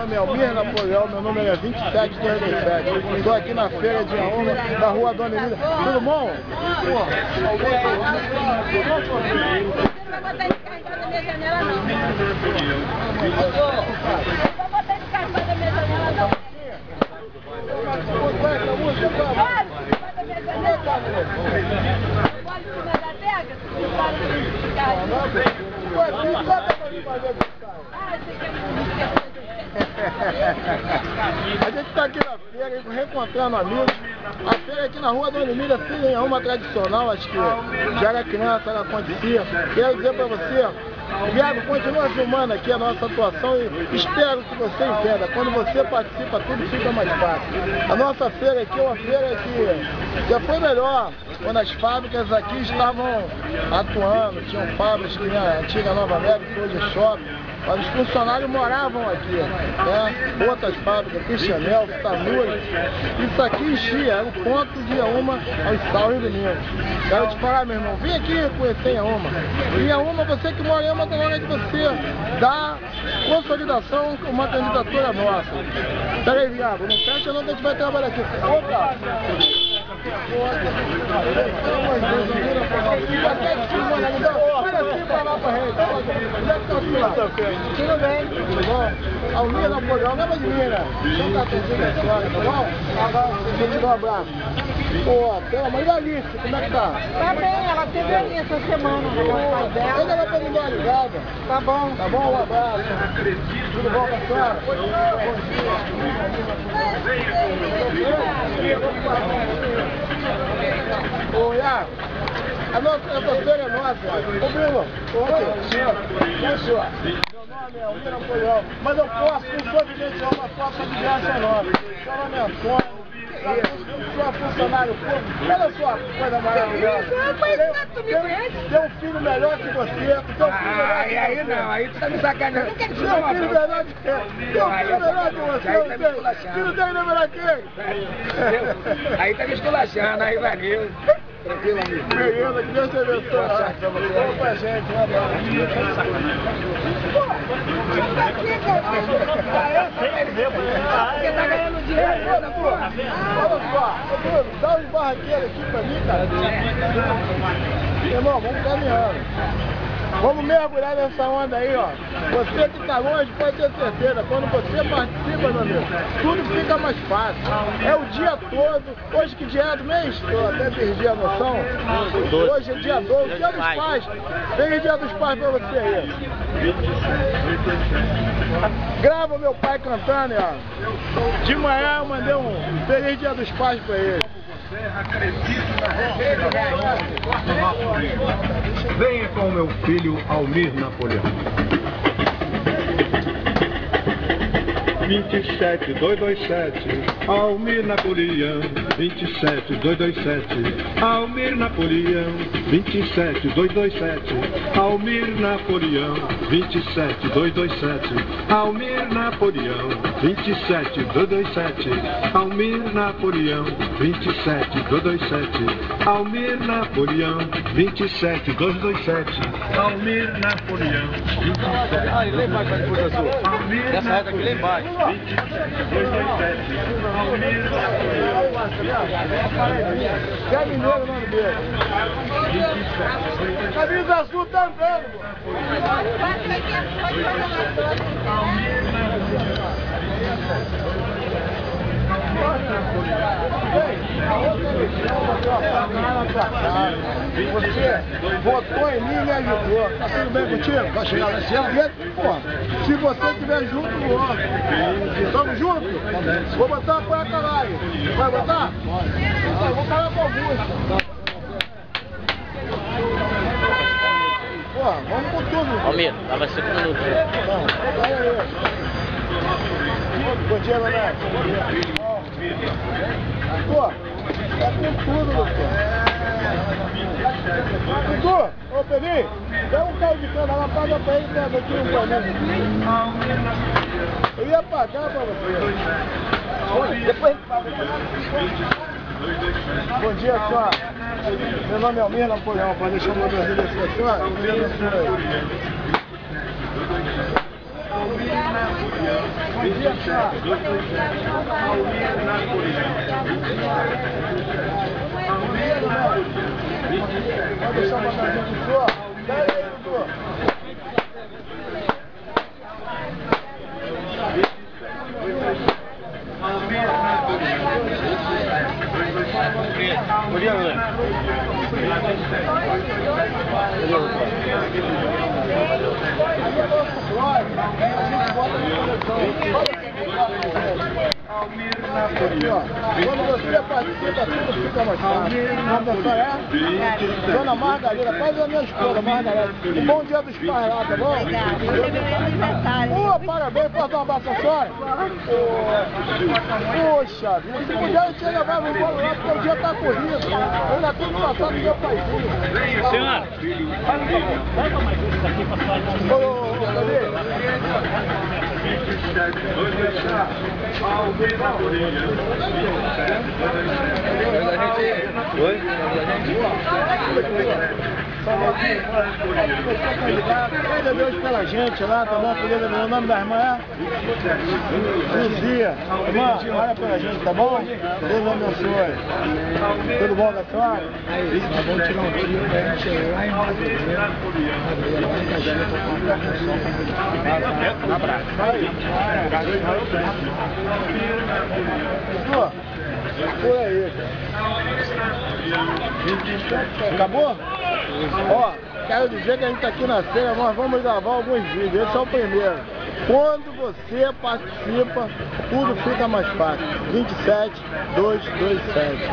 nome é Almir Napoleão, meu número é 27227. Estou aqui na feira de Iaúma, na rua Dona Emília. Tudo bom? Você não vai botar esse carro embaixo da minha janela, não. Não vai botar esse carro embaixo da minha janela, não. Qual é essa música? Claro, embaixo da minha janela. Pode cima da terra, se para de carro. Ué, quem sabe pra fazer com esse carro? Ah, você quer música? A gente está aqui na feira, reencontrando amigos. A feira aqui na rua Dona Emília, filha em uma tradicional, acho que já era criança, ela acontecia. Quero dizer para você, Iago, continua filmando aqui a nossa atuação e espero que você entenda. Quando você participa, tudo fica mais fácil. A nossa feira aqui é uma feira que já foi melhor quando as fábricas aqui estavam atuando. Tinham fábricas que na antiga Nova América, hoje é shopping. Mas os funcionários moravam aqui, né? Outras fábricas, Cristianel, Tanuri. Isso aqui enchia, era o ponto de Iaúma aos sábados e domingos. Quero te falar, meu irmão, vem aqui conhecer Iaúma. Em Iaúma, você que mora em Iaúma, tá na hora de você dar consolidação com uma candidatura nossa. Pera aí, Iago, não fecha não que a gente vai trabalhar aqui. Opa! Tudo bem? Tudo bom? Almir Napoleão, lembra de mim, né? São 14 da senhora, tá bom? Deixa eu te dar um abraço. Pô, pela mãe da Alice, como é que tá? Tá bem, ela teve ali essa semana, né? Pai dela. Ainda vai pra me dar uma ligada. Tá bom. Tá bom? Um abraço. Tudo bom com a senhora? Bom dia. Ô, Iago, essa feira é nossa. Ô, Bruno. Oi, senhor. Quem senhor? Meu nome é Almir Napoleão, mas eu posso, não sou evidenciar uma foto de graça nova. Meu nome é Antônio. Sou funcionário público. Olha só que coisa maravilhosa. Tem um filho melhor que você. Tem um filho melhor que aí não, aí tu tá me sacaneando. Eu quero te Tem dar um uma filho boa. melhor que você. Tem um filho melhor que você. Aí tá me esculachando. Filho dele é melhor que ele. Aí tá me esculachando, aí valeu. Tranquilo, amigo. Beleza, que Deus te abençoe. Vamos pra gente, um abraço. Você tá ganhando dinheiro toda, porra. Olha só, ô Bruno, dá uns barraqueiros aqui pra mim, cara. Irmão, vamos caminhando. Vamos mergulhar nessa onda aí, ó. Você que tá longe pode ter certeza, quando você participa, meu amigo, tudo fica mais fácil. É o dia todo. Hoje que dia é do mês? Eu até perdi a noção. Hoje é dia 12, dia dos pais. Feliz dia dos pais pra você aí. Grava meu pai cantando, ó. De manhã eu mandei um feliz dia dos pais pra ele. Venha com meu filho Almir Napoleão. 27227, Almir Napoleão. 27227, Almir Napoleão. 27227, Almir Napoleão. 27227, Almir Napoleão. 27227, Almir Napoleão. 27227, Almir Napoleão. 27227, Almir Napoleão. 27. Ah, ele lá embaixo, vai depois da sua. Almir Essa reta aqui lá embaixo. 27227, Almir Zé Mineiro o nome dele. Camisa azul também. Você votou em mim e me ajudou. Tá tudo bem contigo? Vai chegar lá esse ano? Pô, se você estiver junto, vamos. Tamo junto? Vou botar a placa lá aí. Vai botar? Eu vou calar com Augusto. Pô, vamos com tudo. Almir, dava 5 minutos. Não, vai aí. Bom dia, Leonardo. Pô, tá com tudo, doutor. Dudu, ô Peninho, dá um caldo de cana lá, paga pra ele, pega aqui um paninho. Eu ia pagar pra você. Depois. Bom dia, senhora. Meu nome é Almir Napoleão, pode deixar o meu Brasil da senhora? Almir Napoleão. Pode deixar uma casinha pro senhor? Dá aí, doutor. Quando você participa, tudo fica mais fácil. Quando a senhora é Dona Margarida, faz a minha esposa, Margarida. Um bom dia dos pais lá, tá bom? Obrigada. Hoje é meu aniversário. Parabéns, posso dar um abraço à senhora? Poxa, se puder, eu te levar no bolo lá, porque o dia tá corrido. Eu ainda tenho que passar do meu paizinho. Senhora, pega mais isso aqui pra falar. Ô, cadê? Oi? Pede a Deus pela gente lá, tá bom? O nome da irmã é? Luzia. Irmã, olha pela gente, tá bom? Deus abençoe. Tudo bom com a senhora? Nós vamos tirar um tiro pra gente lá em Madureira. Um abraço. Por aí, cara. Acabou? Ó, quero dizer que a gente tá aqui na feira, nós vamos gravar alguns vídeos. Esse é o primeiro. Quando você participa, tudo fica mais fácil. 27, 227.